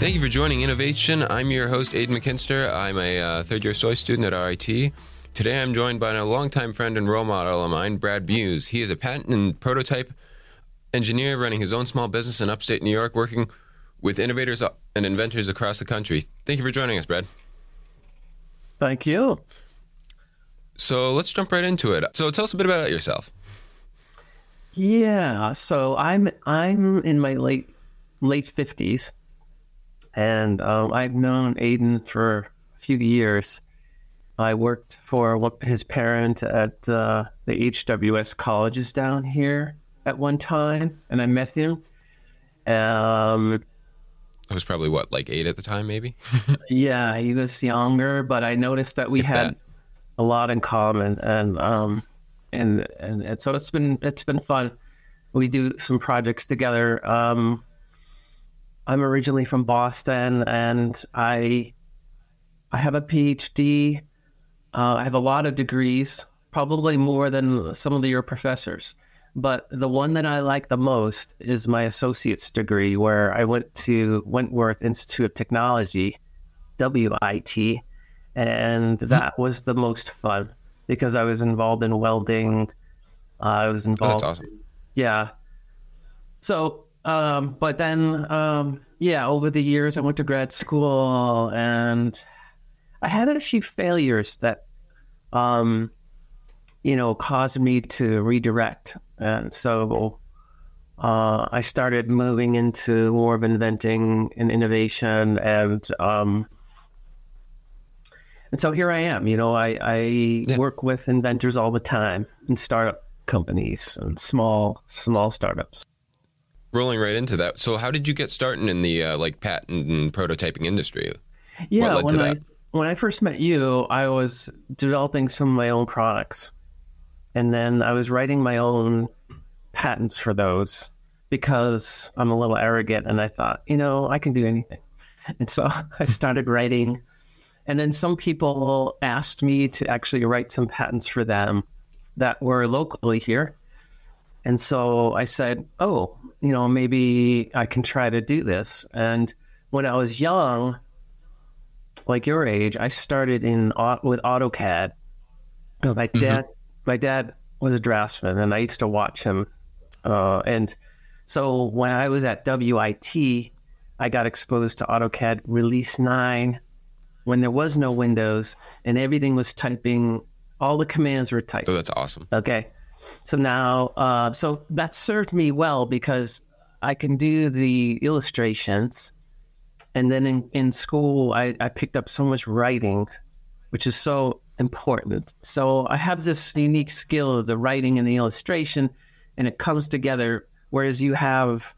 Thank you for joining Innovation. I'm your host, Aiden McKinster. I'm a third-year soy student at RIT. Today I'm joined by a longtime friend and role model of mine, Brad Muise. He is a patent and prototype engineer running his own small business in upstate New York, working with innovators and inventors across the country. Thank you for joining us, Brad. Thank you. So let's jump right into it. So tell us a bit about yourself. Yeah, so I'm in my late 50s, and I've known Aiden for a few years. I worked for his parent at the HWS colleges down here at one time, and I met him. I was probably, like 8 at the time, maybe? Yeah, he was younger, but I noticed that we had a lot in common, and so it's been fun. We do some projects together. I'm originally from Boston, and I have a PhD. I have a lot of degrees, probably more than some of your professors. But the one that I like the most is my associate's degree, where I went to Wentworth Institute of Technology, WIT, and that was the most fun because I was involved in welding. I was involved. Oh, that's awesome. Yeah. So, but then, over the years, I went to grad school, and I had a few failures that, caused me to redirect. And so I started moving into more of inventing and innovation. And so here I am. I work with inventors all the time in startup companies and small startups. Rolling right into that. So how did you get started in the patent and prototyping industry? Yeah, when I first met you, I was developing some of my own products. And then I was writing my own patents for those because I'm a little arrogant, and I thought, I can do anything. And so I started writing. And then some people asked me to actually write some patents for them that were locally here. And so I said, maybe I can try to do this. And when I was young, like your age, I started with AutoCAD. My dad was a draftsman, and I used to watch him. And so when I was at WIT, I got exposed to AutoCAD Release 9 when there was no Windows, and everything was typing. All the commands were typed. Oh, that's awesome. Okay. So now, so that served me well because I can do the illustrations. And then in school, I picked up so much writing, which is so important. So I have this unique skill of the writing and the illustration, and it comes together. Whereas you have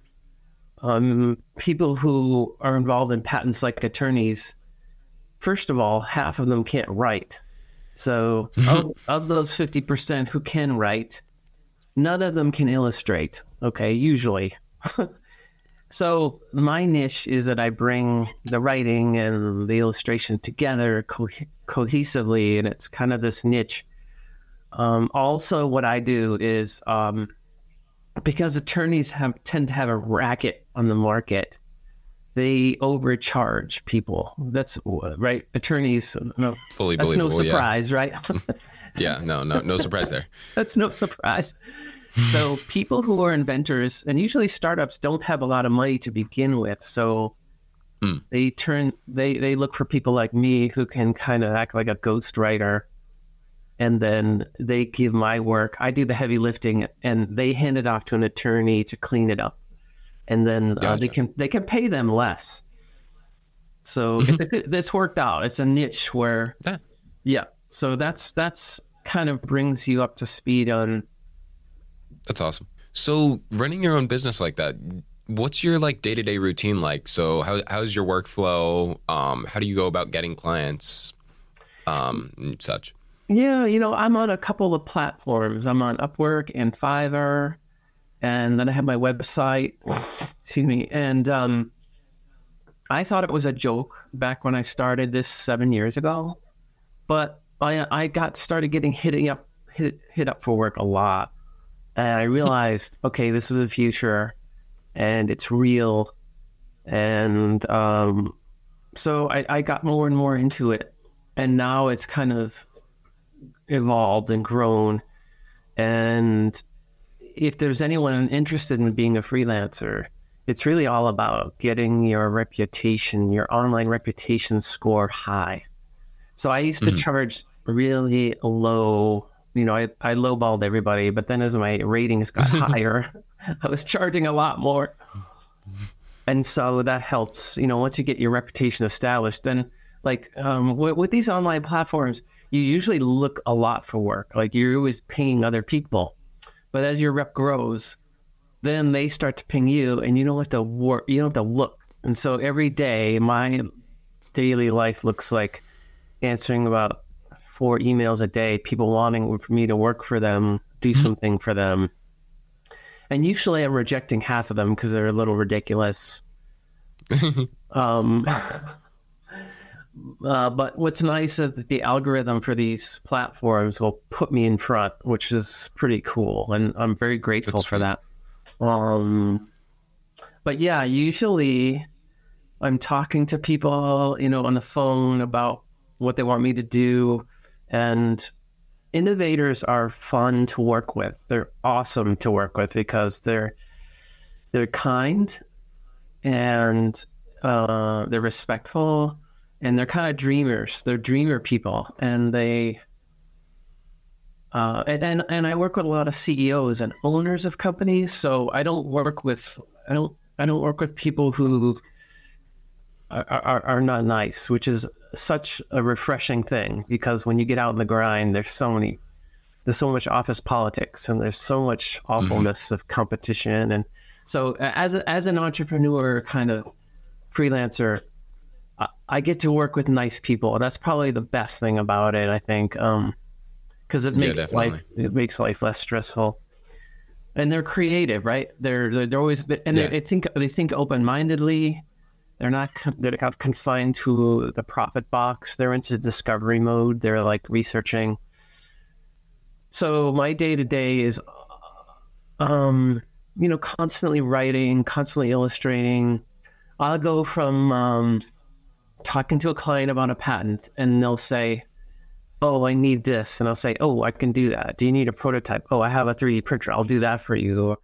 people who are involved in patents, like attorneys. First of all, half of them can't write. So of those 50% who can write, none of them can illustrate. Okay, usually. So my niche is that I bring the writing and the illustration together cohesively, and it's kind of this niche. Also, what I do is, because attorneys tend to have a racket on the market, they overcharge people. That's right. Attorneys, no, fully that's believable. No surprise, right? Yeah, no surprise there. That's no surprise. So people who are inventors, and usually startups, don't have a lot of money to begin with. So they look for people like me who can kind of act like a ghostwriter, and then they give my work. I do the heavy lifting, and they hand it off to an attorney to clean it up, and then Gotcha. they can pay them less. So it's worked out. It's a niche where, So that's kind of brings you up to speed on. That's awesome. So running your own business like that, what's your day-to-day routine like? So how's your workflow? How do you go about getting clients, and such? Yeah, I'm on a couple of platforms. I'm on Upwork and Fiverr, and then I have my website. Excuse me. And I thought it was a joke back when I started this 7 years ago, but I started getting hit up for work a lot. And I realized, okay, this is the future, and it's real. And so I got more and more into it. And now it's kind of evolved and grown. And if there's anyone interested in being a freelancer, it's really all about getting your reputation, your online reputation score high. So I used to charge really low. I lowballed everybody, but then as my ratings got higher, I was charging a lot more. And so that helps, once you get your reputation established, then like with these online platforms, you usually look a lot for work. Like you're always pinging other people. But as your rep grows, then they start to ping you and you don't have to work, you don't have to look. And so every day, my daily life looks like answering about 4 emails a day, people wanting for me to work for them, do something for them. And usually I'm rejecting half of them because they're a little ridiculous. But what's nice is that the algorithm for these platforms will put me in front, which is pretty cool. And I'm very grateful for that. But yeah, usually I'm talking to people, on the phone about what they want me to do. And innovators are fun to work with. They're awesome to work with because they're kind and they're respectful and they're kind of dreamers. They're dreamer people, and they and I work with a lot of CEOs and owners of companies. So I don't work with people who are not nice, which is such a refreshing thing, because when you get out in the grind, there's so much office politics and there's so much awfulness of competition. And so as an entrepreneur kind of freelancer, I get to work with nice people. That's probably the best thing about it, I think, because it makes life less stressful. And they're creative, right? They're always, and they think open-mindedly. They're not confined to the profit box. They're into discovery mode. They're like researching. So my day-to-day is, constantly writing, constantly illustrating. I'll go from talking to a client about a patent, and they'll say, oh, I need this. And I'll say, oh, I can do that. Do you need a prototype? Oh, I have a 3D printer. I'll do that for you.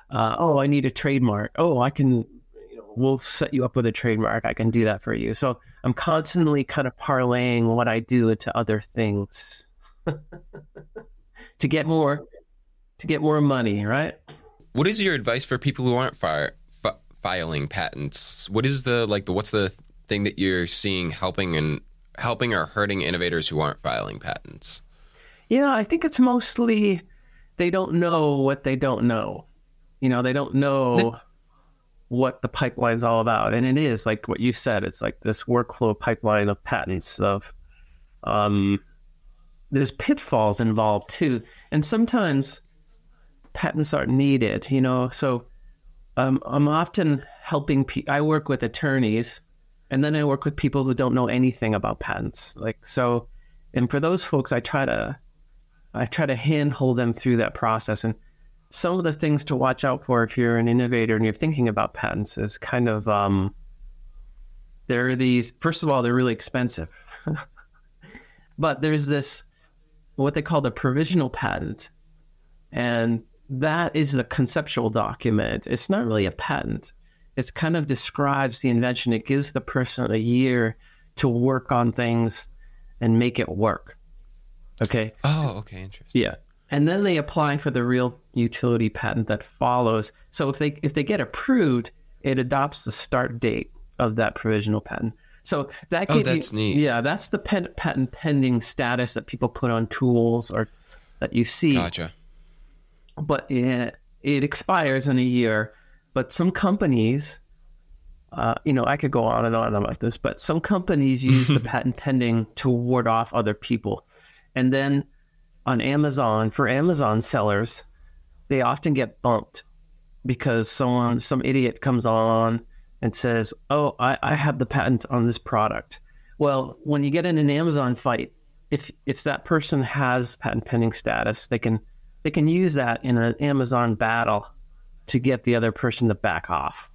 Oh, I need a trademark. Oh, I can... we'll set you up with a trademark. I can do that for you. So I'm constantly kind of parlaying what I do into other things to get more money, right? What is your advice for people who aren't filing patents? What's the thing that you're seeing helping or hurting innovators who aren't filing patents? Yeah, I think it's mostly they don't know what they don't know. They don't know what the pipeline's all about. And it is like what you said, it's like this workflow pipeline of patents of there's pitfalls involved too. And sometimes patents aren't needed, so I'm often helping I work with attorneys, and then I work with people who don't know anything about patents. And for those folks, I try to handhold them through that process. And some of the things to watch out for if you're an innovator and you're thinking about patents is kind of, there are these, first of all, they're really expensive. But there's this, what they call the provisional patent. And that is a conceptual document. It's not really a patent. It kind of describes the invention. It gives the person a year to work on things and make it work. Okay? Oh, okay, interesting. Yeah. And then they apply for the real utility patent that follows. So if they get approved, it adopts the start date of that provisional patent. So that gives that's neat. Yeah, that's the patent pending status that people put on tools or that you see. Gotcha. But it expires in a year. But some companies, I could go on and on about this, but some companies use the patent pending to ward off other people. And then on Amazon, for Amazon sellers, they often get bumped because some idiot comes on and says, oh, I have the patent on this product. Well, when you get in an Amazon fight, if that person has patent pending status, they can use that in an Amazon battle to get the other person to back off.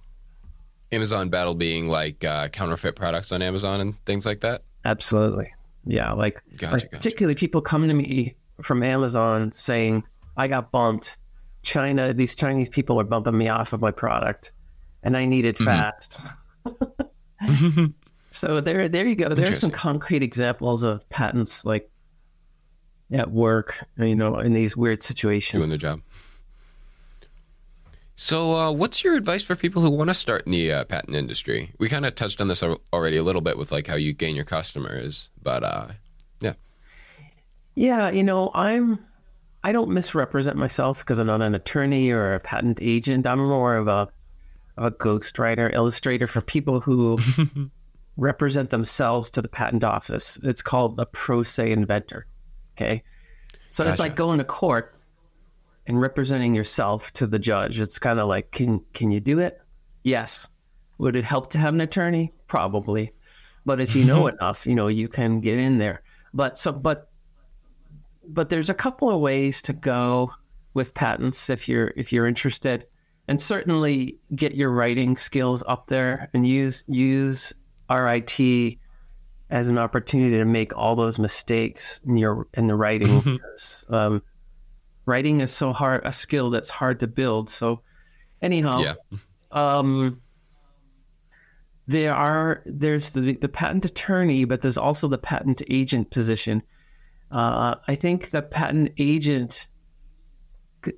Amazon battle being like counterfeit products on Amazon and things like that? Absolutely. Yeah. Like, particularly people come to me from Amazon saying, I got bumped. These Chinese people are bumping me off of my product and I need it fast. So there you go. There's some concrete examples of patents like at work, in these weird situations. Doing the job. So what's your advice for people who want to start in the patent industry? We kind of touched on this already a little bit with like how you gain your customers, but yeah. Yeah, I don't misrepresent myself because I'm not an attorney or a patent agent. I'm more of a ghostwriter, illustrator for people who represent themselves to the patent office. It's called a pro se inventor. Okay. So It's like going to court and representing yourself to the judge. It's kind of like, can you do it? Yes. Would it help to have an attorney? Probably. But if you know enough, you can get in there. But there's a couple of ways to go with patents if you're interested, and certainly get your writing skills up there and use RIT as an opportunity to make all those mistakes in the writing. Because, writing is so hard, a skill that's hard to build. So anyhow, there's the patent attorney, but there's also the patent agent position. I think the patent agent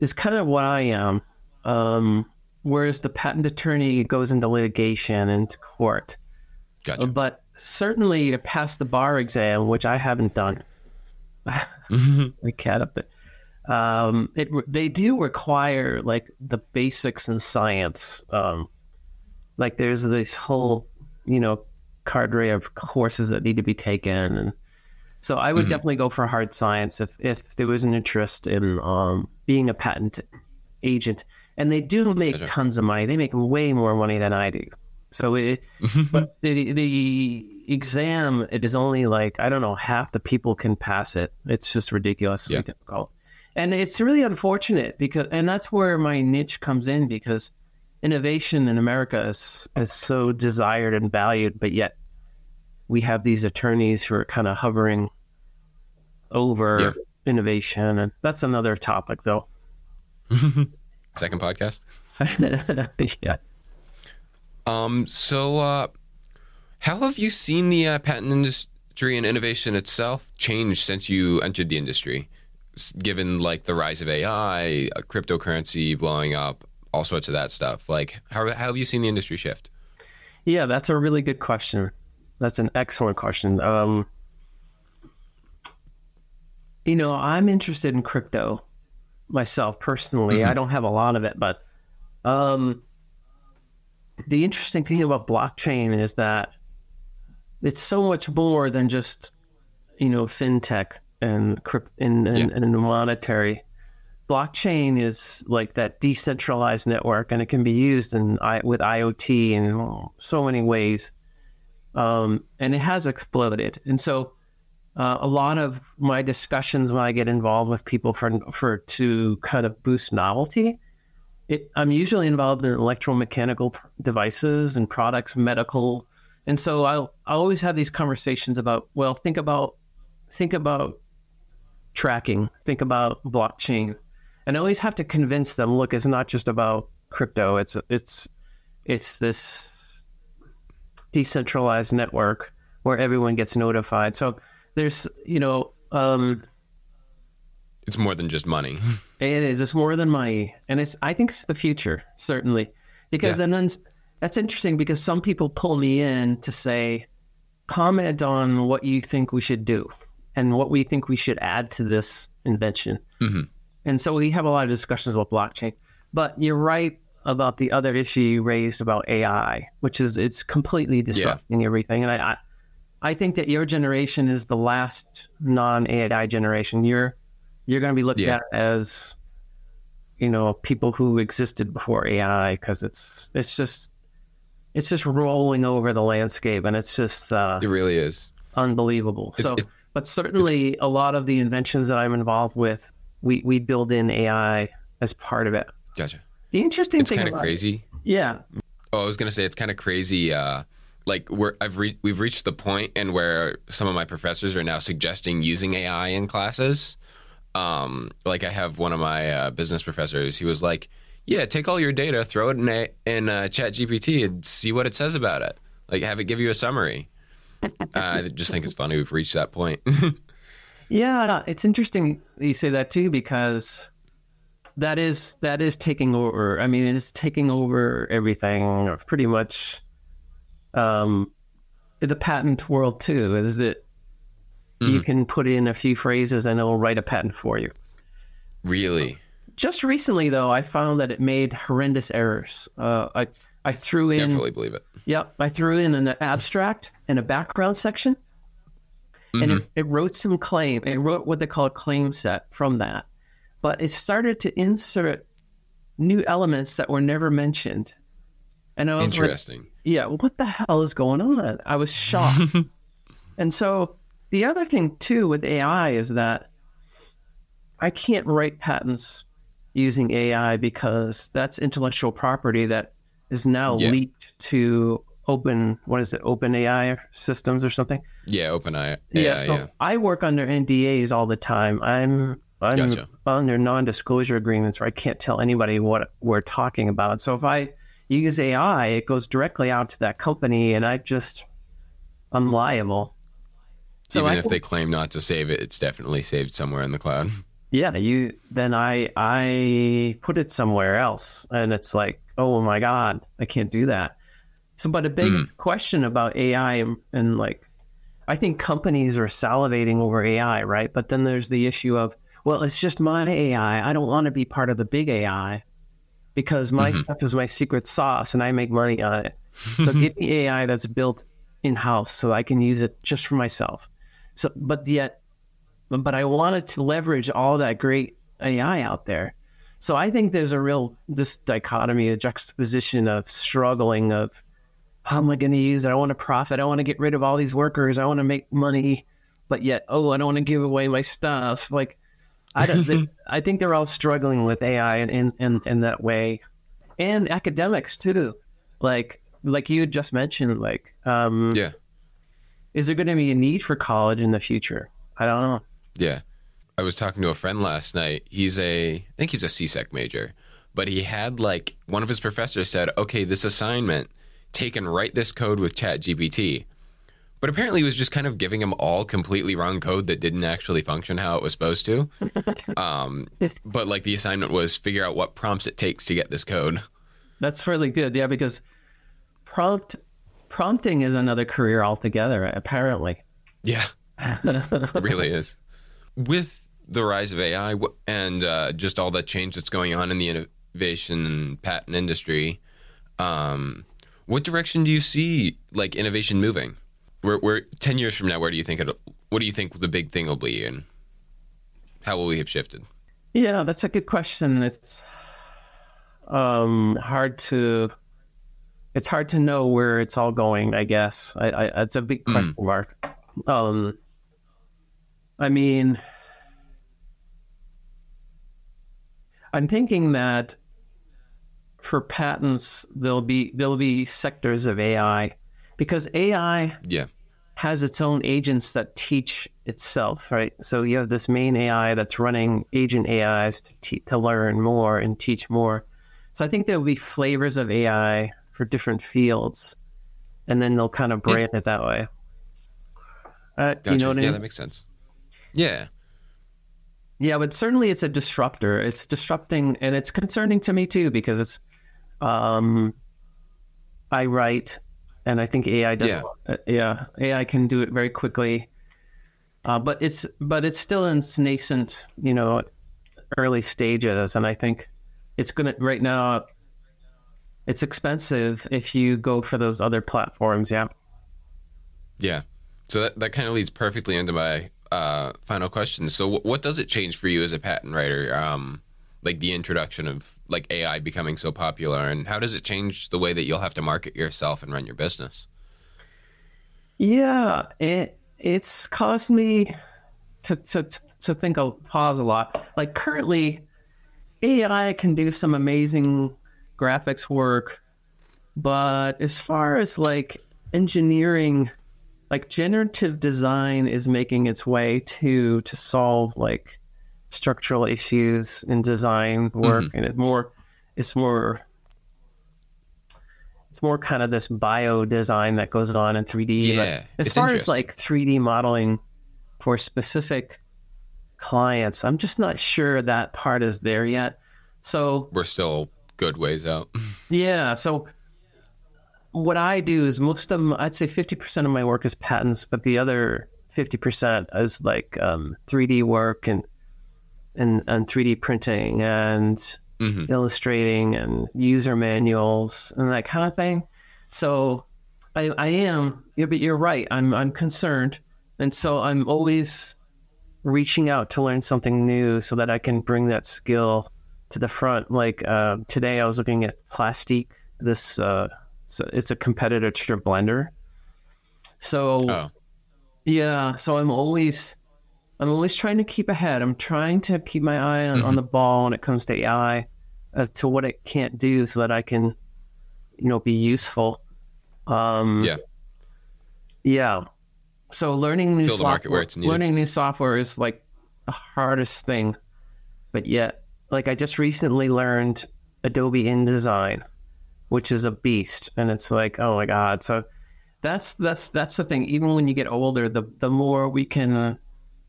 is kind of what I am, whereas the patent attorney goes into litigation and to court. Gotcha. But certainly to pass the bar exam, which I haven't done, the cat up there. They do require like the basics in science. Like there's this whole, cadre of courses that need to be taken. And so I would definitely go for hard science if there was an interest in being a patent agent. And they do make tons of money. They make way more money than I do. So but the exam, it is only like, I don't know, half the people can pass it. It's just ridiculously difficult. And it's really unfortunate and that's where my niche comes in, because innovation in America is so desired and valued, but yet we have these attorneys who are kind of hovering over innovation. And that's another topic though. Second podcast. Yeah. So how have you seen the patent industry and innovation itself change since you entered the industry? Given like the rise of AI, cryptocurrency blowing up, all sorts of that stuff, like how have you seen the industry shift? Yeah, that's a really good question. That's an excellent question. I'm interested in crypto myself personally. I don't have a lot of it, but the interesting thing about blockchain is that it's so much more than just fintech and monetary. Blockchain is like that decentralized network, and it can be used with IoT in so many ways. And it has exploded. And so a lot of my discussions when I get involved with people to kind of boost novelty, I'm usually involved in electromechanical devices and products, medical. And so I always have these conversations about, well, think about tracking, think about blockchain. And I always have to convince them, look, it's not just about crypto. It's this decentralized network where everyone gets notified. So there's, it's more than just money. It is. It's more than money. And I think it's the future, certainly. Because and then that's interesting, because some people pull me in to say, comment on what you think we should do and what we think we should add to this invention. And so we have a lot of discussions about blockchain. But you're right about the other issue you raised about AI, which is it's completely disrupting everything. And I think that your generation is the last non-AI generation. You're going to be looked at as, people who existed before AI, because it's just rolling over the landscape, and it's just it really is unbelievable. But certainly a lot of the inventions that I'm involved with, we build in AI as part of it. Gotcha. The interesting thing kind of crazy. Yeah. Oh, I was gonna say it's kind of crazy. Like we've reached the point and where some of my professors are now suggesting using AI in classes. Like I have one of my business professors. He was like, "Yeah, take all your data, throw it in Chat GPT, and see what it says about it. Like have it give you a summary." I just think it's funny we've reached that point. Yeah, it's interesting that you say that too, because that is taking over. I mean, it's taking over everything, or pretty much. The patent world too is that you can put in a few phrases and it'll write a patent for you. Really? Just recently, though, I found that it made horrendous errors. I threw in. Definitely believe it. Yep, I threw in an abstract and a background section, and it wrote some claim. It wrote what they call a claim set from that, but it started to insert new elements that were never mentioned. And I was interesting. Like, yeah, what the hell is going on? I was shocked. And so the other thing too with AI is that I can't write patents using AI because that's intellectual property that is now leaked to open AI systems or something? Yeah, open AI. So I work under NDAs all the time. I'm Gotcha. under non-disclosure agreements where I can't tell anybody what we're talking about. So if I use AI, it goes directly out to that company, and I'm liable. So even if they claim not to save it, it's definitely saved somewhere in the cloud. Yeah, then I put it somewhere else, and it's like, oh my God, I can't do that. So, but a big question about AI and like, I think companies are salivating over AI, right? But then there's the issue of, well, it's just my AI. I don't want to be part of the big AI because my stuff is my secret sauce and I make money on it. So give me AI that's built in-house so I can use it just for myself. So, but I wanted to leverage all that great AI out there. So I think there's this dichotomy, a juxtaposition of struggling of, how am I going to use it? I want to profit. I want to get rid of all these workers. I want to make money, but yet, I don't want to give away my stuff. Like, I think they're all struggling with AI in that way, and academics too. Like you just mentioned, is there going to be a need for college in the future? I don't know. Yeah. I was talking to a friend last night. I think he's a CSEC major, but he had one of his professors said, okay, this assignment, take and write this code with ChatGPT. But apparently he was just kind of giving him all completely wrong code that didn't actually function how it was supposed to. But the assignment was figure out what prompts it takes to get this code. That's really good. Yeah, because prompting is another career altogether, apparently. Yeah, it really is. With the rise of AI and just all that change that's going on in the innovation and patent industry, what direction do you see innovation moving? We're 10 years from now, what do you think the big thing will be, and how will we have shifted? Yeah, that's a good question. It's hard to know where it's all going, I guess. It's a big question mark. I mean, I'm thinking that for patents, there'll be sectors of AI, because AI has its own agents that teach itself, right? So you have this main AI that's running agent AIs to learn more and teach more. So I think there'll be flavors of AI for different fields, and then they'll kind of brand it that way. Gotcha. You know what I mean? Yeah, that makes sense. Yeah. Yeah, but certainly it's a disruptor. It's disrupting, and it's concerning to me too, because it's, I write, and I think AI does. AI can do it very quickly, but it's still in its nascent, early stages, and I think it's gonna right now. It's expensive if you go for those other platforms. Yeah. Yeah. So that kind of leads perfectly into my final question. So what does it change for you as a patent writer? The introduction of AI becoming so popular, and how does it change the way that you'll have to market yourself and run your business? Yeah, it's caused me to think of pause a lot. Like currently, AI can do some amazing graphics work, But as far as like engineering, like generative design is making its way to solve like structural issues in design work, and it's more kind of this bio design that goes on in 3D. Yeah, but as far as like 3D modeling for specific clients, I'm just not sure that part is there yet. So we're still good ways out. Yeah. So what I do is I'd say 50% of my work is patents, but the other 50% is like 3D work and 3D printing and illustrating and user manuals and that kind of thing. So I am, but you're right. I'm concerned. And so I'm always reaching out to learn something new so that I can bring that skill to the front. Like today I was looking at Plastique. It's a competitor to Blender. So yeah, so I'm always trying to keep ahead. I'm trying to keep my eye on the ball when it comes to AI, to what it can't do, so that I can, be useful. Yeah. So learning new software is like the hardest thing, but yet, like I just recently learned Adobe InDesign, which is a beast, and it's like, oh my God. So that's the thing. Even when you get older, the more we can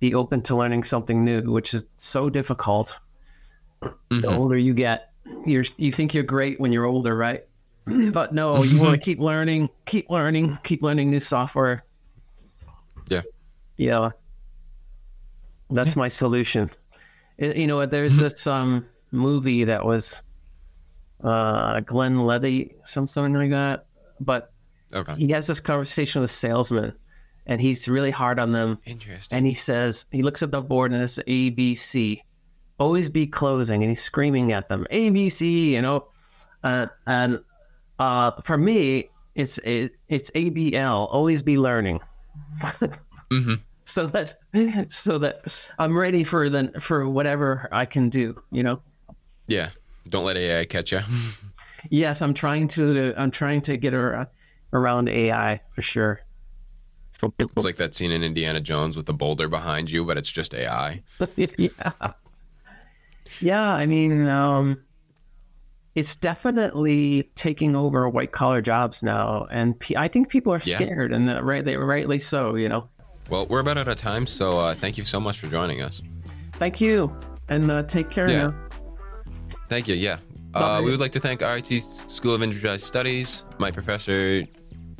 be open to learning something new, which is so difficult. The older you get, you think you're great when you're older, right? But no, you want to keep learning new software. Yeah. That's my solution. There's this movie that was Glenn Levy, something like that. But he has this conversation with a salesman, and he's really hard on them. Interesting. And he looks at the board and it's ABC. Always be closing, and he's screaming at them, ABC, and for me, it's ABL, always be learning. So that I'm ready for whatever I can do, Yeah. Don't let AI catch you. Yes, I'm trying to get around AI for sure. It's like that scene in Indiana Jones with the boulder behind you, but it's just AI. Yeah. I mean, it's definitely taking over white collar jobs now, and I think people are scared, and rightly so. Well, we're about out of time, so thank you so much for joining us. Thank you, and take care now. Thank you. Yeah. We would like to thank RIT School of Individualized Studies, my professor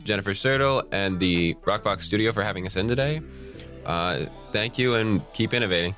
Jennifer Sertle, and the Rockbox Studio for having us in today. Thank you, and keep innovating.